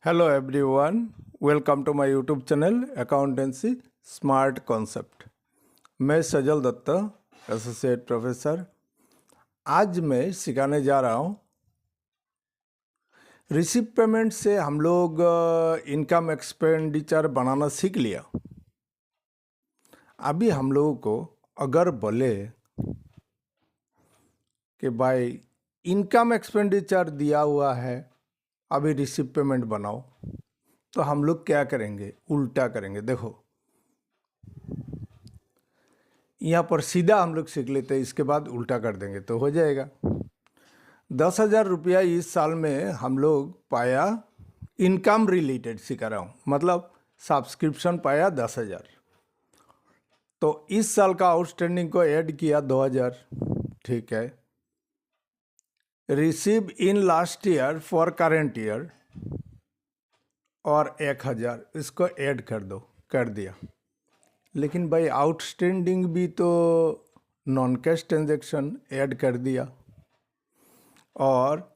Hello everyone, welcome to my YouTube channel accountancy smart concept. मैं Sajal Dutt, associate professor. आज मैं सिखाने जा रहा हूँ रिसीव पेमेंट से हम लोग इनकम एक्सपेंडिचर बनाना सीख लिया। अभी हम लोगों को अगर बोले कि भाई इनकम एक्सपेंडिचर दिया हुआ है, अभी रिसीव पेमेंट बनाओ, तो हम लोग क्या करेंगे? उल्टा करेंगे। देखो, यहाँ पर सीधा हम लोग सीख लेते हैं, इसके बाद उल्टा कर देंगे तो हो जाएगा। 10,000 रुपया इस साल में हम लोग पाया, इनकम रिलेटेड सिखा रहा हूँ, मतलब सब्सक्रिप्शन पाया 10,000। तो इस साल का आउटस्टैंडिंग को ऐड किया 2,000, ठीक है। Receive in last year for current year और 1,000 इसको ऐड कर दो, कर दिया। लेकिन भाई आउटस्टैंडिंग भी तो नॉन कैश ट्रांजैक्शन ऐड कर दिया, और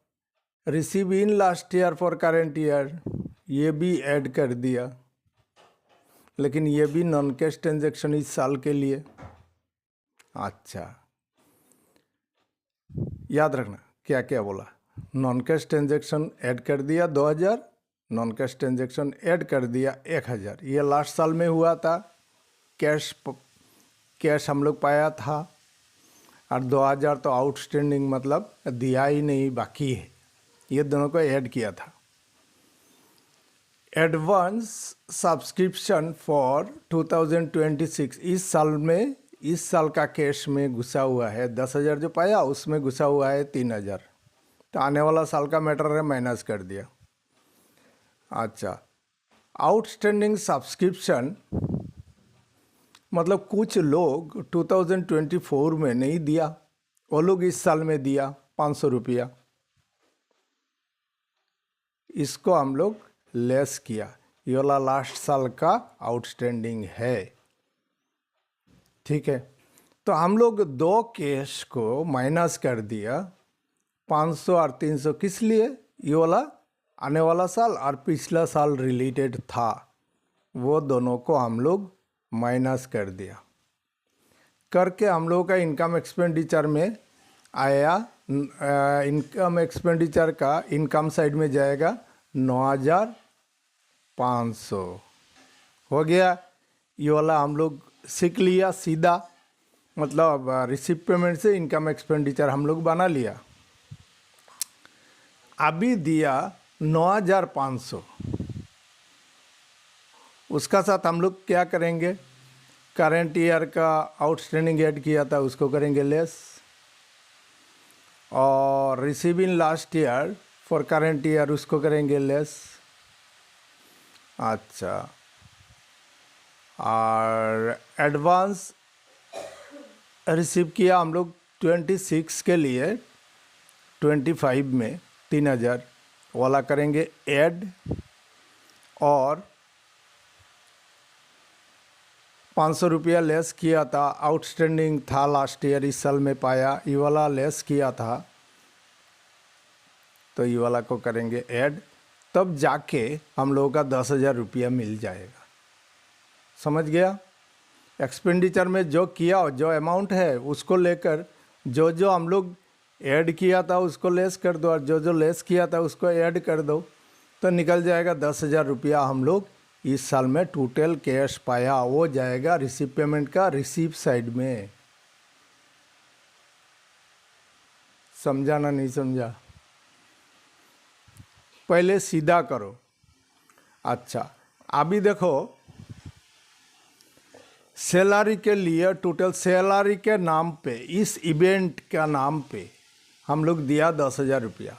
receive in last year for current year ये भी ऐड कर दिया, लेकिन ये भी नॉन कैश ट्रांजैक्शन इस साल के लिए। अच्छा, याद रखना क्या क्या बोला। नॉन कैश ट्रांजैक्शन ऐड कर दिया 2,000, नॉन कैश ट्रांजैक्शन ऐड कर दिया 1,000। ये लास्ट साल में हुआ था, कैश हम लोग पाया था, और 2,000 तो आउटस्टैंडिंग मतलब दिया ही नहीं, बाकी है। ये दोनों को ऐड किया था। एडवांस सब्सक्रिप्शन फॉर 2026 इस साल में, इस साल का कैश में घुसा हुआ है 10,000 जो पाया, उसमें घुसा हुआ है 3,000। तो आने वाला साल का मैटर है, माइनस कर दिया। अच्छा, आउटस्टैंडिंग सब्सक्रिप्शन मतलब कुछ लोग 2024 में नहीं दिया, वो लोग इस साल में दिया 500 रुपया, इसको हम लोग लेस किया। ये वाला लास्ट साल का आउटस्टैंडिंग है, ठीक है। तो हम लोग दो कैश को माइनस कर दिया, 500 और 300। किस लिए? ये वाला आने वाला साल और पिछला साल रिलेटेड था, वो दोनों को हम लोग माइनस कर दिया। करके हम लोगों का इनकम एक्सपेंडिचर में आया, इनकम एक्सपेंडिचर का इनकम साइड में जाएगा 9,500 हो गया। ये वाला हम लोग सीख लिया सीधा, मतलब रिसीव पेमेंट से इनकम एक्सपेंडिचर हम लोग बना लिया। अभी दिया 9,500, उसका साथ हम लोग क्या करेंगे? करेंट ईयर का आउटस्टैंडिंग ऐड किया था, उसको करेंगे लेस, और receive in last year for current year उसको करेंगे लेस। अच्छा, और एडवांस रिसीव किया हम लोग 26 के लिए, 25 में 3,000 वाला करेंगे ऐड, और 500 रुपया लेस किया था, आउटस्टैंडिंग था लास्ट ईयर, इस साल में पाया, ये वाला लेस किया था, तो ये वाला को करेंगे ऐड। तब जाके हम लोगों का 10,000 रुपया मिल जाएगा। समझ गया? एक्सपेंडिचर में जो किया, जो अमाउंट है उसको लेकर जो जो हम लोग ऐड किया था उसको लेस कर दो, और जो जो लेस किया था उसको ऐड कर दो, तो निकल जाएगा 10,000 रुपया हम लोग इस साल में टोटल कैश पाया। वो जाएगा रिसीव पेमेंट का रिसीव साइड में। समझा ना? नहीं समझा? पहले सीधा करो। अच्छा, अभी देखो, सैलरी के लिए टोटल सैलरी के नाम पे, इस इवेंट का नाम पे हम लोग दिया 10,000 रुपया।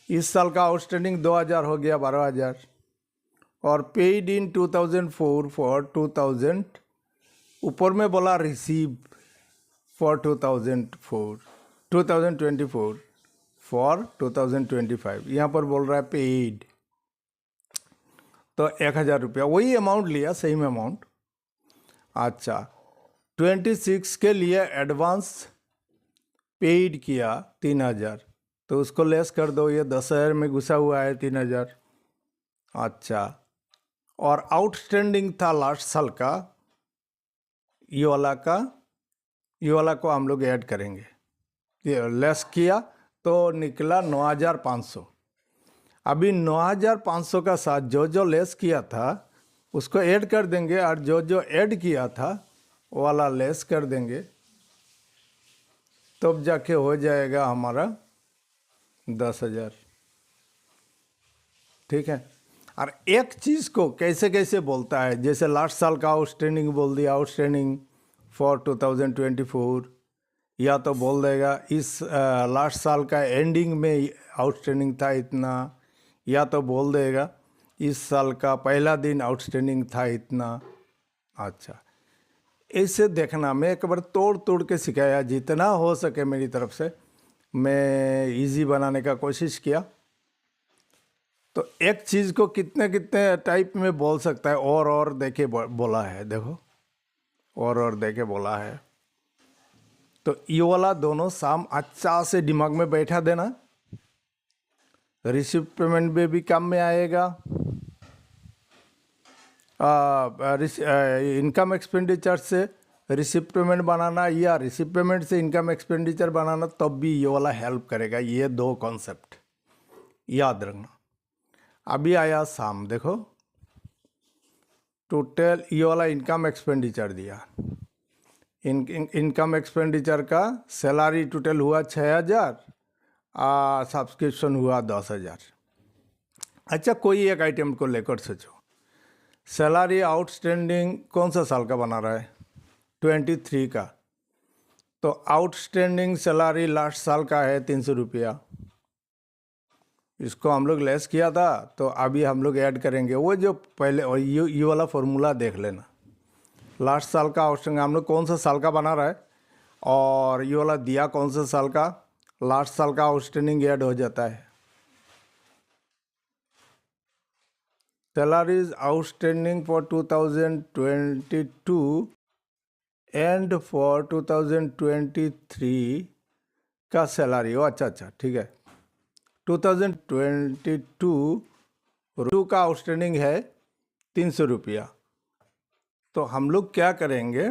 इस साल का आउटस्टैंडिंग 2,000 हो गया 12,000, और पेड इन 2004 फॉर 2000, ऊपर में बोला रिसीव फॉर 2024 फॉर 2025, यहाँ पर बोल रहा है पेड, तो 1,000 रुपया वही अमाउंट लिया, सेम अमाउंट। अच्छा, 26 के लिए एडवांस पेड किया 3,000, तो उसको लेस कर दो, ये 10,000 में घुसा हुआ है 3,000, अच्छा, और आउटस्टैंडिंग था लास्ट साल का, ये वाला का, ये वाला को हम लोग ऐड करेंगे। ये लेस किया तो निकला 9,500। अभी 9,500 का साथ जो जो लेस किया था उसको ऐड कर देंगे, और जो जो ऐड किया था वो वाला लेस कर देंगे, तब जाके हो जाएगा हमारा 10,000। ठीक है। और एक चीज़ को कैसे कैसे बोलता है, जैसे लास्ट साल का आउटस्टैंडिंग बोल दिया, आउटस्टैंडिंग फॉर 2024, या तो बोल देगा इस लास्ट साल का एंडिंग में आउटस्टैंडिंग था इतना, या तो बोल देगा इस साल का पहला दिन आउटस्टैंडिंग था इतना। अच्छा, ऐसे देखना, मैं एक बार तोड़ तोड़ के सिखाया, जितना हो सके मेरी तरफ से मैं इजी बनाने का कोशिश किया। तो एक चीज़ को कितने कितने टाइप में बोल सकता है, और देखे बोला है, देखो और देखे बोला है। तो ये वाला दोनों साम अच्छा से दिमाग में बैठा देना, रिसिप्ट पेमेंट में भी काम में आएगा, इनकम एक्सपेंडिचर से रिसिप्ट पेमेंट बनाना या रिसिप्ट पेमेंट से इनकम एक्सपेंडिचर बनाना, तब भी ये वाला हेल्प करेगा। ये दो कॉन्सेप्ट याद रखना। अभी आया साम, देखो टोटल ये वाला इनकम एक्सपेंडिचर दिया, इनकम एक्सपेंडिचर का सैलरी टोटल हुआ 6,000, सब्सक्रिप्शन हुआ 10,000। अच्छा, कोई एक आइटम को लेकर सोचो, सैलरी आउटस्टैंडिंग कौन सा साल का बना रहा है, 23 का, तो आउटस्टैंडिंग सैलरी लास्ट साल का है 300 रुपया, इसको हम लोग लेस किया था, तो अभी हम लोग ऐड करेंगे वो जो पहले, और ये वाला फॉर्मूला देख लेना, लास्ट साल का आउटस्टैंडिंग हम लोग कौन सा साल का बना रहा है, और ये वाला दिया कौन सा साल का, लास्ट साल का आउटस्टैंडिंग ऐड हो जाता है। Salaries outstanding for 2022 and for 2023 का सैलरी, ओ अच्छा ठीक है, 2022 का आउटस्टैंडिंग है 300 रुपया। तो हम लोग क्या करेंगे,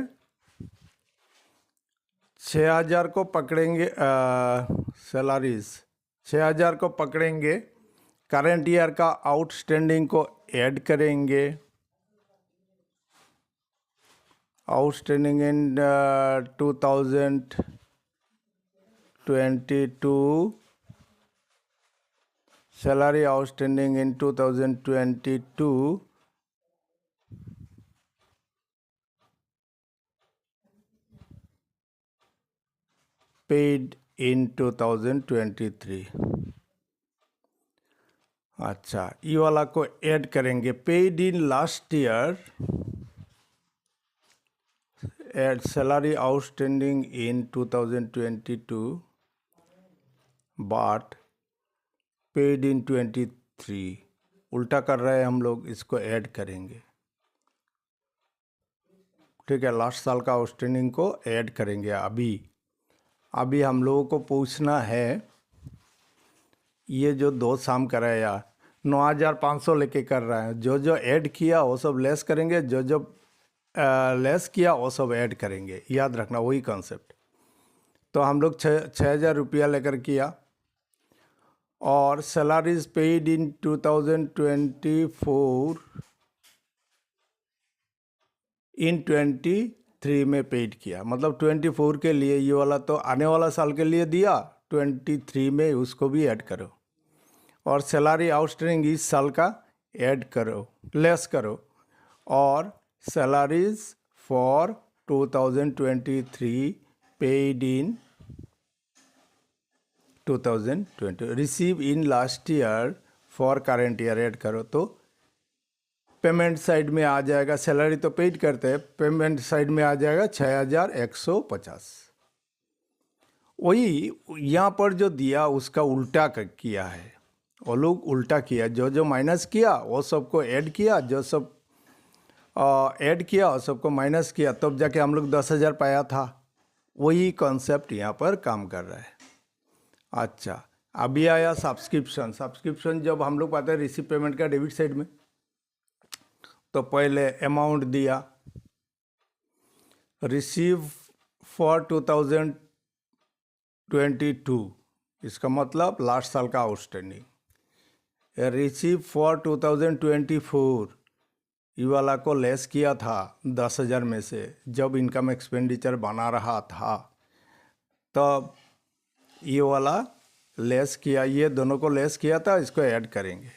6,000 को पकड़ेंगे, सैलरीज 6,000 को पकड़ेंगे, करंट ईयर का आउटस्टैंडिंग को ऐड करेंगे, outstanding in 2022, salary outstanding in 2022, paid in 2023। अच्छा, ये वाला को ऐड करेंगे, paid in last year at salary outstanding in 2022 but paid in 23, उल्टा कर रहे हैं हम लोग, इसको ऐड करेंगे। ठीक है, लास्ट साल का आउटस्टैंडिंग को ऐड करेंगे। अभी हम लोगों को पूछना है, ये जो दो साम कराया 9,500 लेके कर रहा है, जो जो ऐड किया वो सब लेस करेंगे, जो जो लेस किया वो सब ऐड करेंगे, याद रखना वही कॉन्सेप्ट। तो हम लोग 6,000 रुपया लेकर किया, और सैलरीज पेड इन 2024 इन 23 में पेड किया, मतलब 24 के लिए ये वाला तो आने वाला साल के लिए दिया, 23 में उसको भी ऐड करो, और सैलरी आउटस्टैंडिंग इस साल का ऐड करो, लेस करो, और salaries for 2023 paid in 2020 receive in last year for current year add करो, तो पेमेंट साइड में आ जाएगा, सैलरी तो पेड करते हैं, पेमेंट साइड में आ जाएगा 6,150। वही यहाँ पर जो दिया उसका उल्टा किया है, वो लोग उल्टा किया, जो जो माइनस किया वो सबको ऐड किया, जो सब ऐड किया वो सबको माइनस किया, तब जाके हम लोग 10,000 पाया था। वही कॉन्सेप्ट यहाँ पर काम कर रहा है। अच्छा, अभी आया सब्सक्रिप्शन। सब्सक्रिप्शन जब हम लोग पाते हैं रिसीव पेमेंट का डेबिट साइड में, तो पहले अमाउंट दिया, रिसीव फॉर 2022, इसका मतलब लास्ट साल का आउटस्टैंडिंग। रिसीव फॉर 2024, ये वाला को लेस किया था 10,000 में से जब इनकम एक्सपेंडिचर बना रहा था, तब ये वाला लेस किया, ये दोनों को लेस किया था, इसको ऐड करेंगे।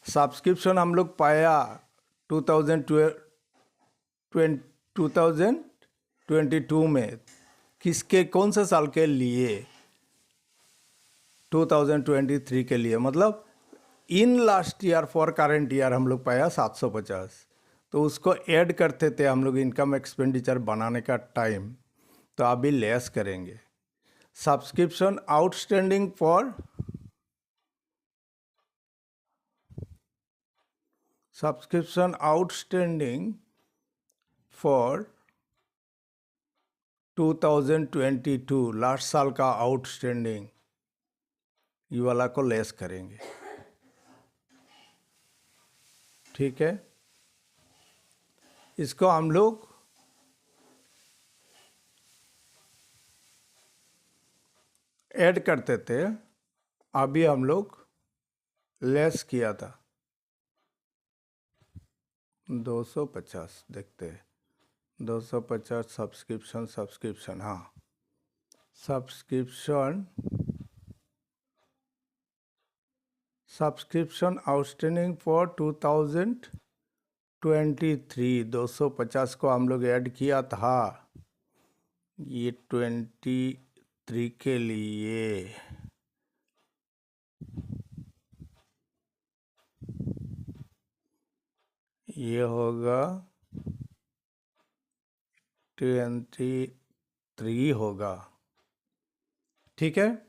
सब्सक्रिप्शन हम लोग पाया 2022 में, किसके, कौन से साल के लिए? 2023 के लिए, मतलब इन last year for current year हम लोग पाया 750। तो उसको ऐड करते थे हम लोग इनकम एक्सपेंडिचर बनाने का टाइम, तो अभी लेस करेंगे। Subscription outstanding for subscription outstanding for 2022, last साल का आउटस्टैंडिंग, ये वाला को लेस करेंगे। ठीक है, इसको हम लोग ऐड करते थे, अभी हम लोग लेस किया था 250। देखते हैं 250 सब्सक्रिप्शन, हाँ, सब्सक्रिप्शन आउटस्टैंडिंग फॉर 2023, 250 को हम लोग ऐड किया था, ये 23 के लिए। ये होगा 23 होगा। ठीक है,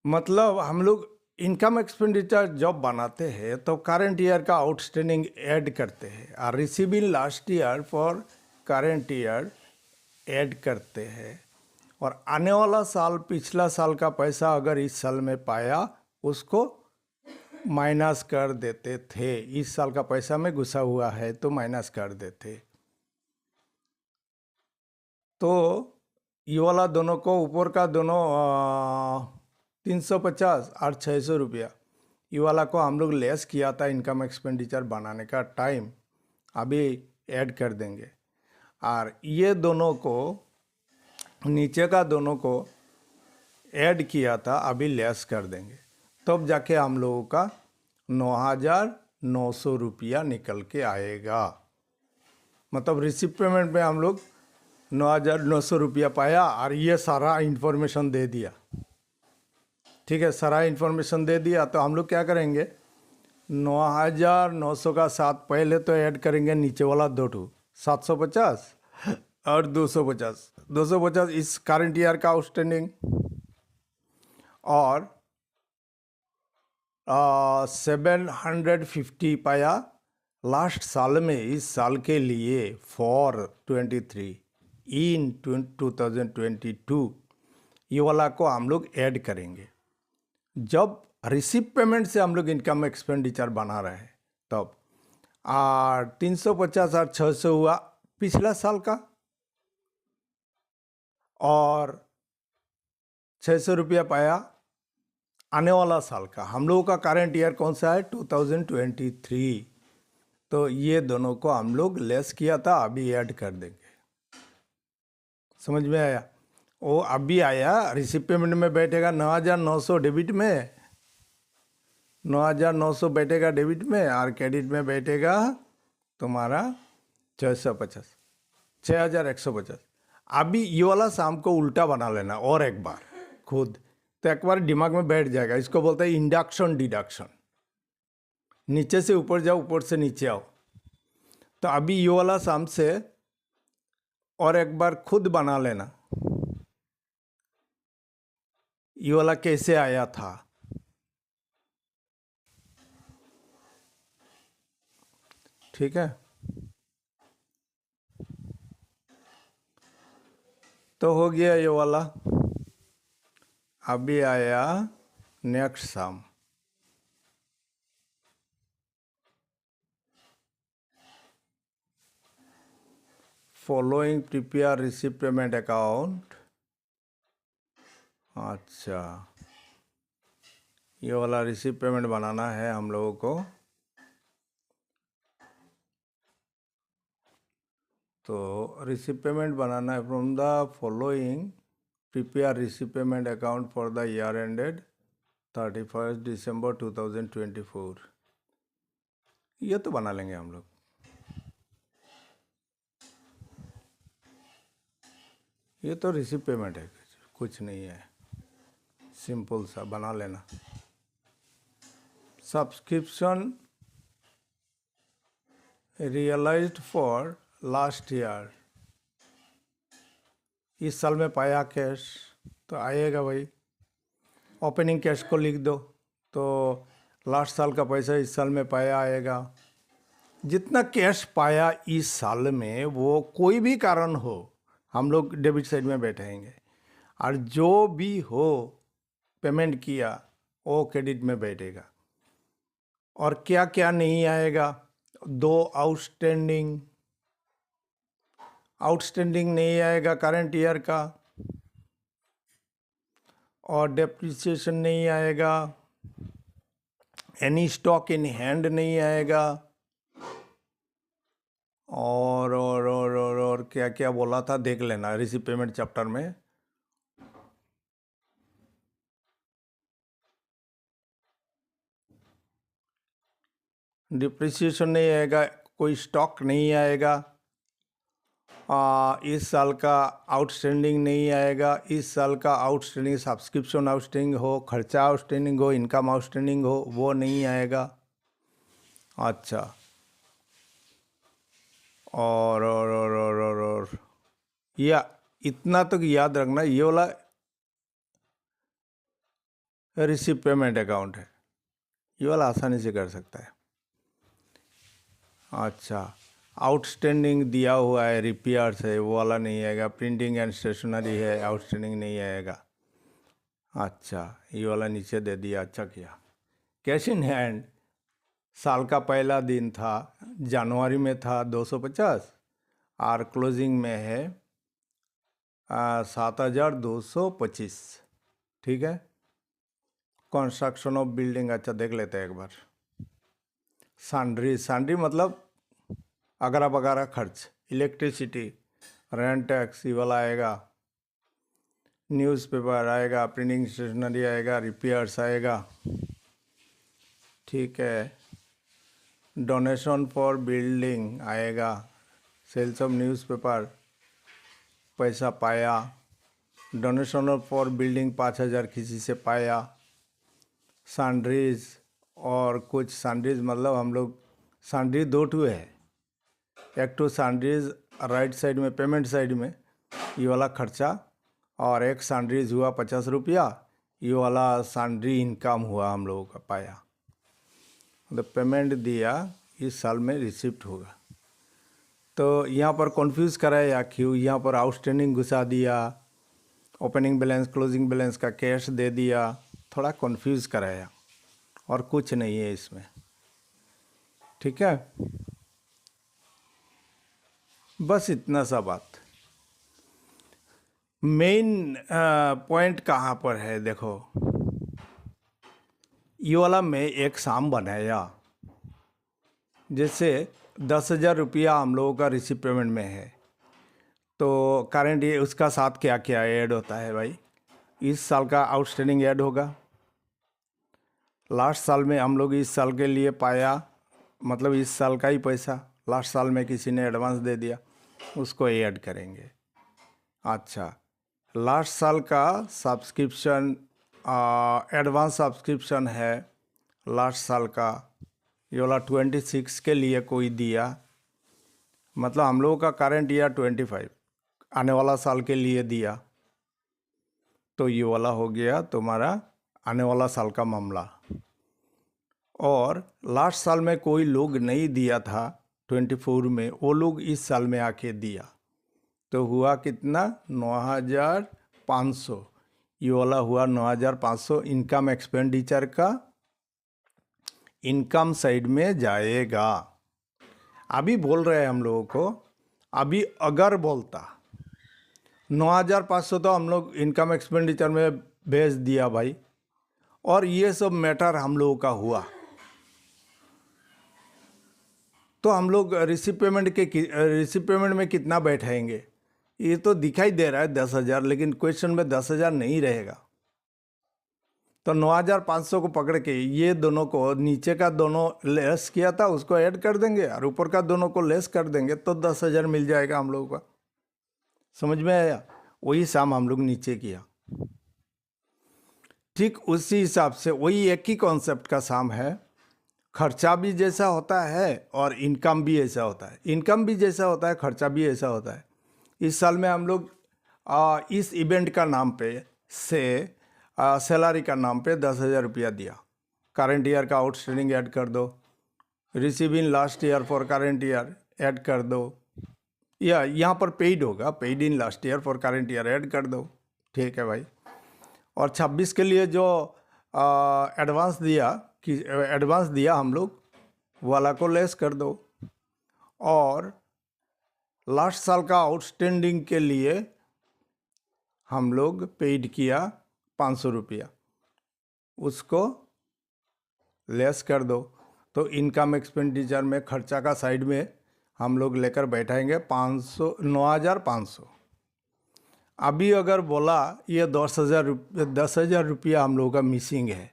मतलब हम लोग इनकम एक्सपेंडिचर जब बनाते हैं तो करंट ईयर का आउटस्टैंडिंग ऐड करते हैं, और receive in last year for current year add करते हैं, और आने वाला साल, पिछला साल का पैसा अगर इस साल में पाया, उसको माइनस कर देते थे। इस साल का पैसा में घुसा हुआ है तो माइनस कर देते। तो ये वाला दोनों को, ऊपर का दोनों 350 और 600 रुपया, ये वाला को हम लोग लेस किया था इनकम एक्सपेंडिचर बनाने का टाइम, अभी ऐड कर देंगे। और ये दोनों को, नीचे का दोनों को ऐड किया था, अभी लेस कर देंगे, तब जाके हम लोगों का 9,900 रुपया निकल के आएगा। मतलब रिसिप्ट पेमेंट में हम लोग 9,900 रुपया पाया, और ये सारा इन्फॉर्मेशन दे दिया। ठीक है, सारा इन्फॉर्मेशन दे दिया, तो हम लोग क्या करेंगे, 9,900 का साथ पहले तो ऐड करेंगे नीचे वाला दो टू, 750 और 250। 250 इस करंट ईयर का आउटस्टैंडिंग, और 750 पाया लास्ट साल में, इस साल के लिए, फॉर 23 इन 2022, ये वाला को हम लोग ऐड करेंगे। जब रिसिप्ट पेमेंट से हम लोग इनकम एक्सपेंडिचर बना रहे हैं तब, और 350 और 600 हुआ पिछला साल का, और 600 रुपया पाया आने वाला साल का। हम लोगों का करंट ईयर कौन सा है, 2023। तो ये दोनों को हम लोग लेस किया था, अभी ऐड कर देंगे। समझ में आया? वो अभी आया, रिसिप्ट पेमेंट में बैठेगा 9,900 डेबिट में, 9,900 बैठेगा डेबिट में, और क्रेडिट में बैठेगा तुम्हारा 650, 6,150। अभी ये वाला शाम को उल्टा बना लेना और एक बार खुद, तो एक बार दिमाग में बैठ जाएगा। इसको बोलते हैं इंडक्शन डिडक्शन, नीचे से ऊपर जाओ, ऊपर से नीचे आओ। तो अभी ये वाला शाम से और एक बार खुद बना लेना, ये वाला कैसे आया था। ठीक है, तो हो गया ये वाला। अभी आया next sum. Following prepare receive payment account. अच्छा, ये वाला रिसीव पेमेंट बनाना है हम लोगों को। तो रिसीव पेमेंट बनाना है from the following prepare receive payment account for the year ended 31 दिसंबर 2024। ये तो बना लेंगे हम लोग। ये तो रिसीव पेमेंट है, कुछ नहीं है, सिंपल सा बना लेना। Subscription realised for last year. इस साल में पाया कैश तो आएगा भाई। ओपनिंग कैश को लिख दो तो लास्ट साल का पैसा इस साल में पाया आएगा। जितना कैश पाया इस साल में वो कोई भी कारण हो हम लोग डेबिट साइड में बैठेंगे, और जो भी हो पेमेंट किया वो क्रेडिट में बैठेगा। और क्या क्या नहीं आएगा, दो आउटस्टैंडिंग नहीं आएगा करंट ईयर का, और डेप्रिसिएशन नहीं आएगा, एनी स्टॉक इन हैंड नहीं आएगा, और क्या क्या बोला था देख लेना रिसीव पेमेंट चैप्टर में। डिप्रिसिएशन नहीं आएगा, कोई स्टॉक नहीं आएगा, इस साल का आउटस्टैंडिंग नहीं आएगा। इस साल का आउटस्टैंडिंग सब्सक्रिप्शन आउटस्टैंडिंग हो, खर्चा आउटस्टैंडिंग हो, इनकम आउटस्टैंडिंग हो, वो नहीं आएगा। अच्छा, और या इतना तो याद रखना, ये वाला रिसीव पेमेंट अकाउंट है, ये वाला आसानी से कर सकता है। अच्छा, आउटस्टैंडिंग दिया हुआ है, रिपेयर्स है, वो वाला नहीं आएगा। प्रिंटिंग एंड स्टेशनरी है, आउटस्टैंडिंग नहीं आएगा। अच्छा, ये वाला नीचे दे दिया, अच्छा किया। कैश इन हैंड साल का पहला दिन था, जनवरी में था 250, और क्लोजिंग में है 7225। ठीक है। कंस्ट्रक्शन ऑफ बिल्डिंग, अच्छा देख लेते हैं एक बार। सैंड्री मतलब अगरा बगैरह खर्च, इलेक्ट्रिसिटी, रेंट टैक्स, ये वाला आएगा। न्यूज़पेपर आएगा, प्रिंटिंग स्टेशनरी आएगा, रिपेयर्स आएगा। ठीक है। डोनेशन फॉर बिल्डिंग आएगा, सेल्स ऑफ न्यूज़पेपर पैसा पाया, डोनेशन फॉर बिल्डिंग 5000 किसी से पाया। सैंड्रीज और कुछ सैंड्रीज मतलब हम लोग सैंड्रीज दो ठू है, एक तो सैंड्रीज राइट साइड में पेमेंट साइड में ये वाला खर्चा, और एक सैंड्रीज हुआ 50 रुपया, ये वाला सैंड्री इनकम हुआ हम लोगों का पाया। तो पेमेंट दिया इस साल में रिसिप्ट होगा। तो यहाँ पर कंफ्यूज कराया क्यों, यहाँ पर आउटस्टैंडिंग घुसा दिया, ओपनिंग बैलेंस क्लोजिंग बैलेंस का कैश दे दिया, थोड़ा कंफ्यूज कराया, और कुछ नहीं है इसमें। ठीक है, बस इतना सा बात। मेन पॉइंट कहाँ पर है देखो, ये वाला मैं एक साम बनाया, जैसे 10,000 रुपया हम लोगों का रिसीव पेमेंट में है, तो करंट ये उसका साथ क्या क्या ऐड होता है भाई। इस साल का आउटस्टैंडिंग ऐड होगा, लास्ट साल में हम लोग इस साल के लिए पाया, मतलब इस साल का ही पैसा लास्ट साल में किसी ने एडवांस दे दिया, उसको ऐड करेंगे। अच्छा, लास्ट साल का सब्सक्रिप्शन एडवांस सब्सक्रिप्शन है लास्ट साल का, ये वाला 26 के लिए कोई दिया, मतलब हम लोगों का करंट ईयर 25 आने वाला साल के लिए दिया, तो ये वाला हो गया तुम्हारा आने वाला साल का मामला। और लास्ट साल में कोई लोग नहीं दिया था 24 में, वो लोग इस साल में आके दिया, तो हुआ कितना 9,500। ये वाला हुआ 9,500 इनकम एक्सपेंडिचर का इनकम साइड में जाएगा। अभी बोल रहे हैं हम लोगों को, अभी अगर बोलता 9,500 तो हम लोग इनकम एक्सपेंडिचर में भेज दिया भाई, और ये सब मैटर हम लोगों का हुआ, तो हम लोग रिसिप्ट पेमेंट में कितना बैठाएंगे? ये तो दिखाई दे रहा है 10,000, लेकिन क्वेश्चन में 10,000 नहीं रहेगा। तो 9,500 को पकड़ के ये दोनों को, नीचे का दोनों लेस किया था उसको ऐड कर देंगे और ऊपर का दोनों को लेस कर देंगे, तो 10,000 मिल जाएगा हम लोगों का। समझ में आया? वही साम हम लोग नीचे किया। ठीक उसी हिसाब से वही एक ही कॉन्सेप्ट का साम है। खर्चा भी जैसा होता है और इनकम भी ऐसा होता है। इनकम भी जैसा होता है, खर्चा भी ऐसा होता है। इस साल में हम लोग इस इवेंट का नाम पे से सैलरी का नाम पे 10,000 रुपया दिया। करंट ईयर का आउटस्टैंडिंग ऐड कर दो, receive in last year for current year add कर दो, या यहाँ पर पेड होगा, paid in last year for current year add कर दो। ठीक है भाई। और 26 के लिए जो एडवांस दिया हम लोग वाला को लेस कर दो, और लास्ट साल का आउटस्टैंडिंग के लिए हम लोग पेड किया 500 रुपया, उसको लेस कर दो। तो इनकम एक्सपेंडिचर में खर्चा का साइड में हम लोग लेकर बैठाएंगे 9,500। अभी अगर बोला ये 10,000 रुपया हम लोगों का मिसिंग है,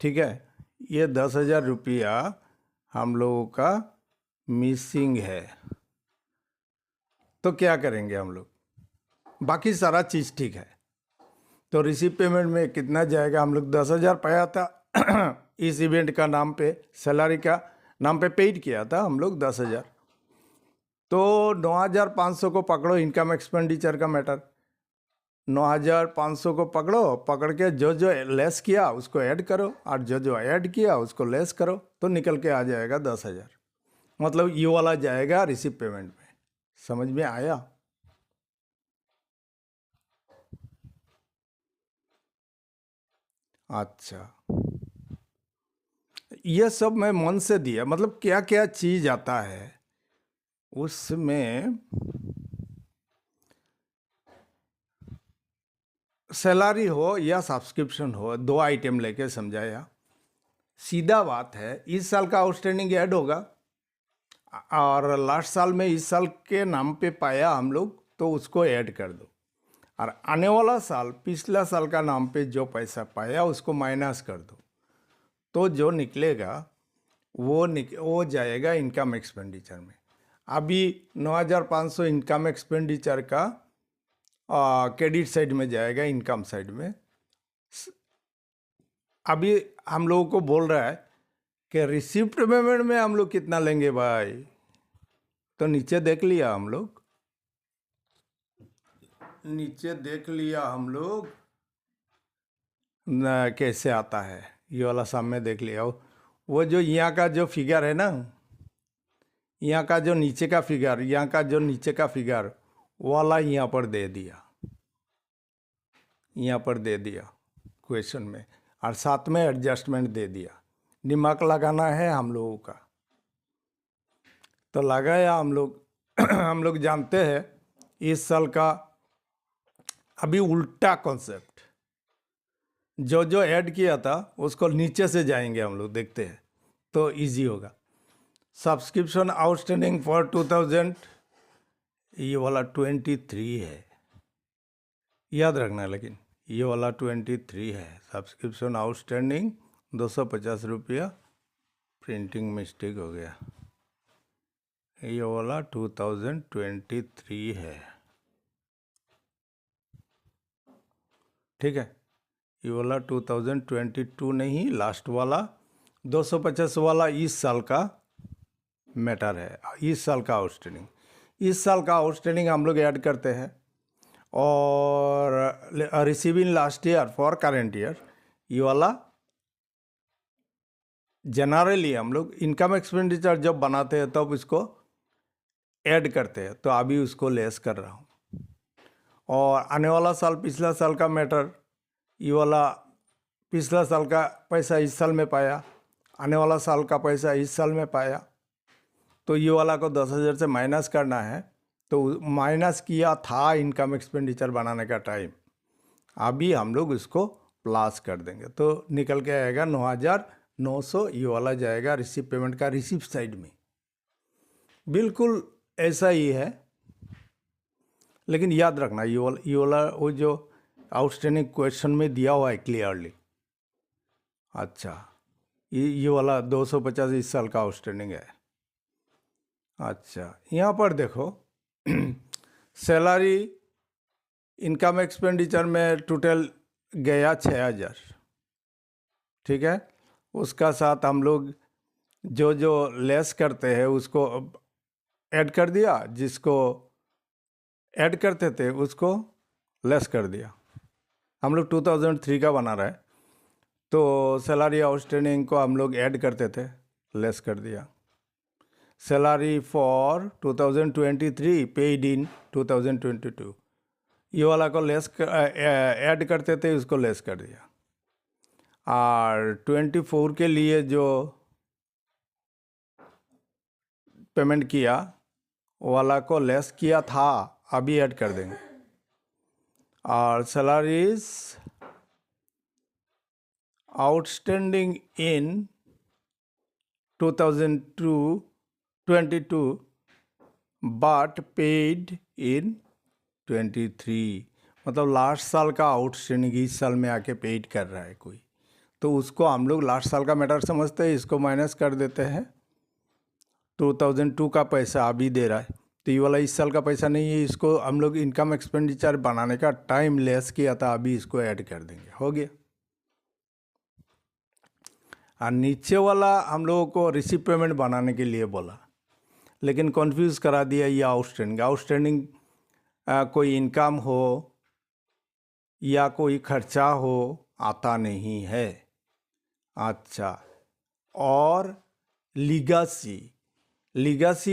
ठीक है, ये 10,000 रुपया हम लोगों का मिसिंग है, तो क्या करेंगे हम लोग? बाकी सारा चीज़ ठीक है। तो रिसीव पेमेंट में कितना जाएगा? हम लोग 10,000 पाया था इस इवेंट का नाम पे, सैलरी का नाम पे पेड किया था हम लोग 10,000। तो 9,500 को पकड़ो इनकम एक्सपेंडिचर का मैटर। 9,500 को पकड़ के जो लेस किया उसको ऐड करो, और जो ऐड किया उसको लेस करो, तो निकल के आ जाएगा 10,000। मतलब ये वाला जाएगा रिसीव पेमेंट में। समझ में आया? अच्छा, ये सब मैं मन से दिया, मतलब क्या क्या चीज आता है उसमें। सैलरी हो या सब्सक्रिप्शन हो, 2 आइटम लेके समझाया। सीधा बात है, इस साल का आउटस्टैंडिंग ऐड होगा, और लास्ट साल में इस साल के नाम पे पाया हम लोग, तो उसको ऐड कर दो, और आने वाला साल पिछला साल का नाम पे जो पैसा पाया उसको माइनस कर दो, तो जो निकलेगा वो जाएगा इनकम एक्सपेंडिचर में। अभी 9,500 इनकम एक्सपेंडिचर का क्रेडिट साइड में जाएगा, इनकम साइड में। अभी हम लोगों को बोल रहा है कि रिसिप्ट पेमेंट में हम लोग कितना लेंगे भाई, तो नीचे देख लिया हम लोग, कैसे आता है, ये वाला सामने देख लिया। वो जो यहाँ का जो फिगर है ना, यहाँ का जो नीचे का फिगर, यहाँ का जो नीचे का फिगर वाला यहाँ पर दे दिया क्वेश्चन में, और साथ में एडजस्टमेंट दे दिया। दिमाग लगाना है हम लोगों का, तो लगाया हम लोग। हम लोग जानते हैं इस साल का अभी उल्टा कॉन्सेप्ट, जो ऐड किया था उसको नीचे से जाएंगे हम लोग, देखते हैं तो इजी होगा। सब्सक्रिप्शन आउटस्टैंडिंग फॉर 2000, ये वाला 23 है, याद रखना। लेकिन ये वाला 23 है सब्सक्रिप्शन आउटस्टैंडिंग, 250 रुपया, प्रिंटिंग मिस्टेक हो गया। ये वाला 2023 है, ठीक है। ये वाला 2022 नहीं, लास्ट वाला 250 वाला इस साल का मैटर है, इस साल का आउटस्टैंडिंग। इस साल का आउटस्टैंडिंग हम लोग ऐड करते हैं, और receive in last year for current year, ये वाला जनरली हम लोग इनकम एक्सपेंडिचर जब बनाते हैं तब इसको ऐड करते हैं, तो अभी उसको लेस कर रहा हूँ। और आने वाला साल पिछला साल का मैटर, ये वाला पिछला साल का पैसा इस साल में पाया, आने वाला साल का पैसा इस साल में पाया, तो ये वाला को 10,000 से माइनस करना है। तो माइनस किया था इनकम एक्सपेंडिचर बनाने का टाइम, अभी हम लोग इसको प्लस कर देंगे तो निकल के आएगा 9,900। ये वाला जाएगा रिसीव पेमेंट का रिसीव साइड में। बिल्कुल ऐसा ही है, लेकिन याद रखना ये वाला वो जो आउटस्टैंडिंग क्वेश्चन में दिया हुआ है क्लियरली। अच्छा, ये वाला 250 इस साल का आउटस्टैंडिंग है। अच्छा, यहाँ पर देखो सैलरी इनकम एक्सपेंडिचर में टोटल गया 6,000, ठीक है। उसका साथ हम लोग जो जो लेस करते हैं उसको ऐड कर दिया, जिसको ऐड करते थे उसको लेस कर दिया। हम लोग 2003 का बना रहा है, तो सैलरी आउटस्टैंडिंग को हम लोग ऐड करते थे, लेस कर दिया। सैलरी फॉर 2023 पेड इन 2022, ये वाला को लेस ऐड करते थे, उसको लेस कर दिया। और 24 के लिए जो पेमेंट किया वाला को लेस किया था, अभी ऐड कर देंगे। और salaries outstanding in 2022 but paid in 23, मतलब लास्ट साल का आउटस्टैंडिंग इस साल में आके पेड कर रहा है कोई, तो उसको हम लोग लास्ट साल का मैटर समझते हैं, इसको माइनस कर देते हैं। 2002 का पैसा अभी दे रहा है, तो ये वाला इस साल का पैसा नहीं है, इसको हम लोग इनकम एक्सपेंडिचर बनाने का टाइम लेस किया था, अभी इसको ऐड कर देंगे, हो गया। और नीचे वाला हम लोगों को रिसीव पेमेंट बनाने के लिए बोला, लेकिन कंफ्यूज करा दिया। ये आउटस्टैंडिंग कोई इनकम हो या कोई खर्चा हो आता नहीं है। अच्छा, और लीगेसी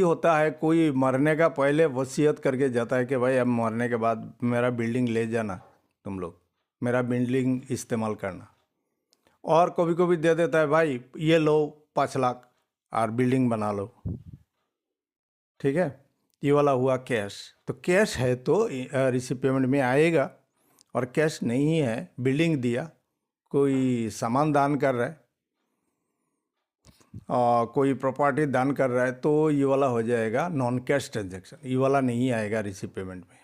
होता है, कोई मरने का पहले वसीयत करके जाता है कि भाई अब मरने के बाद मेरा बिल्डिंग ले जाना, तुम लोग मेरा बिल्डिंग इस्तेमाल करना। और कभी कभी दे देता है, भाई ये लो 5 लाख और बिल्डिंग बना लो, ठीक है। ये वाला हुआ कैश, तो कैश है तो रिसीव पेमेंट में आएगा, और कैश नहीं है, बिल्डिंग दिया, कोई सामान दान कर रहा है, कोई प्रॉपर्टी दान कर रहा है, तो ये वाला हो जाएगा नॉन कैश ट्रांजैक्शन, ये वाला नहीं आएगा रिसीव पेमेंट में,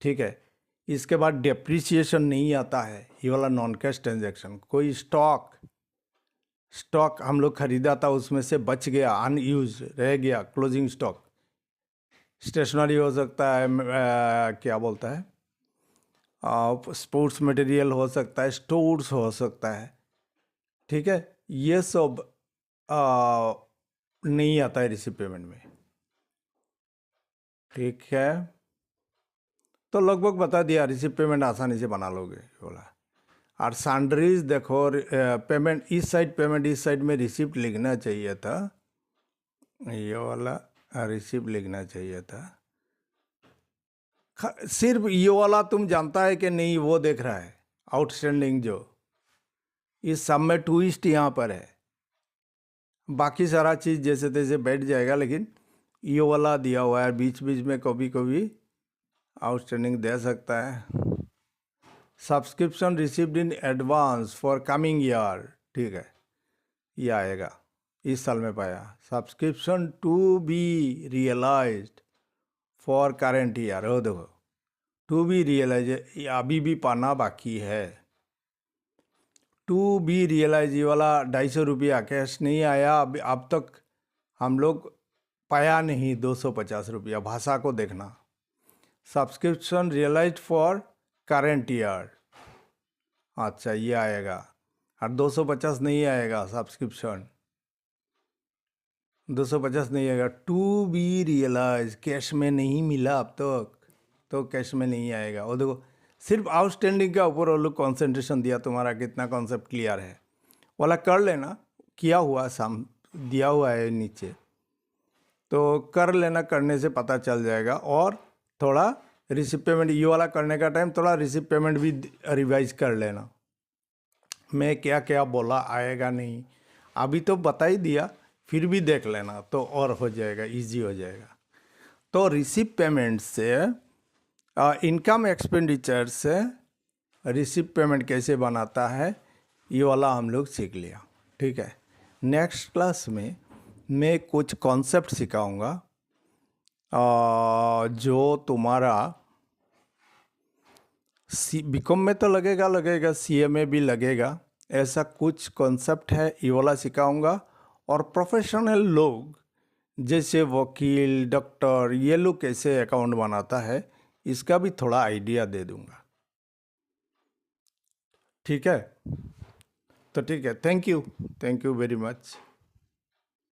ठीक है। इसके बाद डेप्रिसिएशन नहीं आता है, ये वाला नॉन कैश ट्रांजैक्शन। कोई स्टॉक हम लोग खरीदा था, उसमें से बच गया, अनयूज रह गया, क्लोजिंग स्टॉक, स्टेशनरी हो सकता है, क्या बोलता है, स्पोर्ट्स मटेरियल हो सकता है, स्टोर्स हो सकता है, ठीक है। ये सब नहीं आता है रिसीव पेमेंट में, ठीक है। तो लगभग बता दिया, रिसीव पेमेंट आसानी से बना लोगे बोला। और सैंड्रीज देखो, पेमेंट इस साइड में रिसिप्ट लिखना चाहिए था, ये वाला रिसिप्ट लिखना चाहिए था। सिर्फ ये वाला तुम जानता है कि नहीं, वो देख रहा है आउटस्टैंडिंग जो, इस सब में ट्विस्ट यहाँ पर है। बाकी सारा चीज़ जैसे तैसे बैठ जाएगा, लेकिन ये वाला दिया हुआ है, बीच बीच में कभी कभी आउटस्टैंडिंग दे सकता है। Subscription received in advance for coming year, ठीक है, ये आएगा, इस साल में पाया। Subscription to be realised for current year, हो देखो टू बी रियलाइज, अभी भी पाना बाकी है। टू बी रियलाइज, ये वाला 250 रुपया कैश नहीं आया, अब तक हम लोग पाया नहीं 250 रुपया, भाषा को देखना। Subscription realised for current year, अच्छा ये आएगा। और 250 नहीं आएगा, सब्सक्रिप्शन 250 नहीं आएगा। टू बी रियलाइज, कैश में नहीं मिला अब तक, तो कैश में नहीं आएगा। और देखो सिर्फ आउटस्टैंडिंग का ऊपर वो लोग कॉन्सेंट्रेशन दिया, तुम्हारा कितना कॉन्सेप्ट क्लियर है वाला कर लेना, किया हुआ दिया हुआ है नीचे, तो कर लेना, करने से पता चल जाएगा। और थोड़ा रिसिप्ट पेमेंट ये वाला करने का टाइम थोड़ा रिसिप्ट पेमेंट भी रिवाइज कर लेना। मैं क्या क्या बोला आएगा नहीं, अभी तो बता ही दिया, फिर भी देख लेना तो और हो जाएगा, इजी हो जाएगा। तो रिसिप्ट पेमेंट से इनकम एक्सपेंडिचर से रिसिप्ट पेमेंट कैसे बनाता है ये वाला हम लोग सीख लिया, ठीक है। नेक्स्ट क्लास में मैं कुछ कॉन्सेप्ट सिखाऊंगा जो तुम्हारा बीकॉम में तो लगेगा सीए में भी लगेगा, ऐसा कुछ कॉन्सेप्ट है ये वाला सिखाऊंगा। और प्रोफेशनल लोग जैसे वकील, डॉक्टर, ये लोग कैसे अकाउंट बनाता है इसका भी थोड़ा आइडिया दे दूंगा, ठीक है। तो ठीक है, थैंक यू वेरी मच।